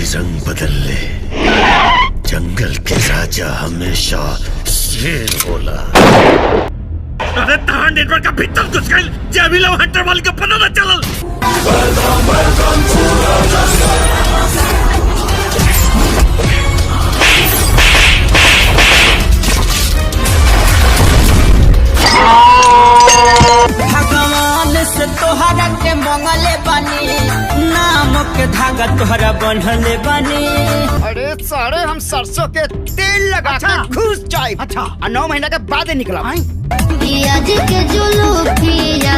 रंग बदल ले, जंगल के राजा हमेशा शेर होला। अरे तहां नेटवर्क का भीतर घुस गइल, जे अभी लव हंटर वाली के पता न चलल। भगवान से तोहरा के मंगले बानी, नाम के धागा तोहरा बंधले बानी। अरे सारे हम सरसों के तेल लगा के घुस जाए। अच्छा 9 महीना के बाद निकला। आज के जुलूफिया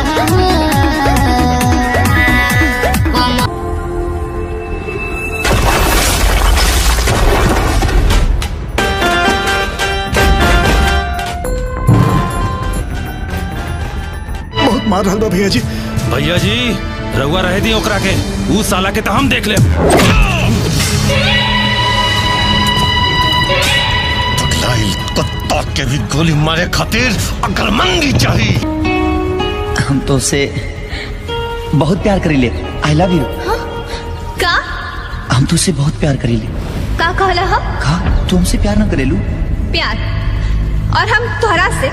बहुत मार रहल बा भैया जी। भैया जी रउआ रहे दी ओकरा के, ऊ साला के तो हम देख ले। पगलाइल कुत्ता के भी गोली मारे खातिर अकलमंदी चाहिए। हम तो उसे बहुत प्यार करीले। I love you. का हम तो उसे बहुत प्यार करीले। का कहला हम? का तू हमसे प्यार ना करेलू? प्यार और हम तोहरा से।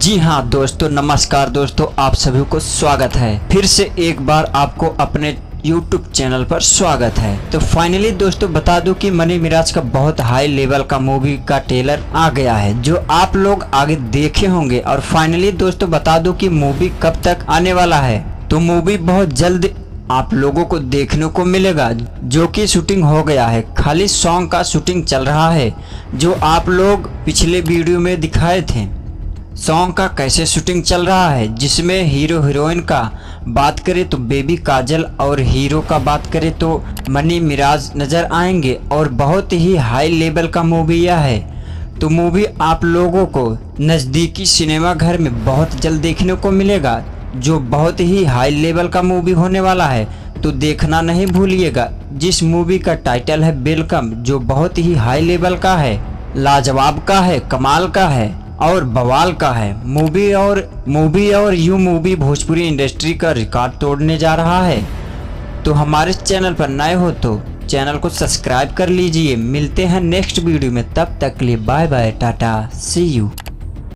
जी हाँ दोस्तों, नमस्कार दोस्तों, आप सभी को स्वागत है। फिर से एक बार आपको अपने YouTube चैनल पर स्वागत है। तो फाइनली दोस्तों बता दूं कि मनी मिराज का बहुत हाई लेवल का मूवी का ट्रेलर आ गया है, जो आप लोग आगे देखे होंगे। और फाइनली दोस्तों बता दूं कि मूवी कब तक आने वाला है। तो मूवी बहुत जल्द आप लोगों को देखने को मिलेगा, जो कि शूटिंग हो गया है। खाली सॉन्ग का शूटिंग चल रहा है, जो आप लोग पिछले वीडियो में दिखाए थे। सॉन्ग का कैसे शूटिंग चल रहा है, जिसमें हीरो हीरोइन का बात करें तो बेबी काजल और हीरो का बात करें तो मनी मिराज नज़र आएंगे। और बहुत ही हाई लेवल का मूवी यह है। तो मूवी आप लोगों को नज़दीकी सिनेमा घर में बहुत जल्द देखने को मिलेगा, जो बहुत ही हाई लेवल का मूवी होने वाला है। तो देखना नहीं भूलिएगा। जिस मूवी का टाइटल है वेलकम, जो बहुत ही हाई लेवल का है, लाजवाब का है, कमाल का है और बवाल का है। मूवी और यूं मूवी भोजपुरी इंडस्ट्री का रिकॉर्ड तोड़ने जा रहा है। तो हमारे चैनल पर नए हो तो चैनल को सब्सक्राइब कर लीजिए। मिलते हैं नेक्स्ट वीडियो में, तब तक के लिए bye bye, tata, see you.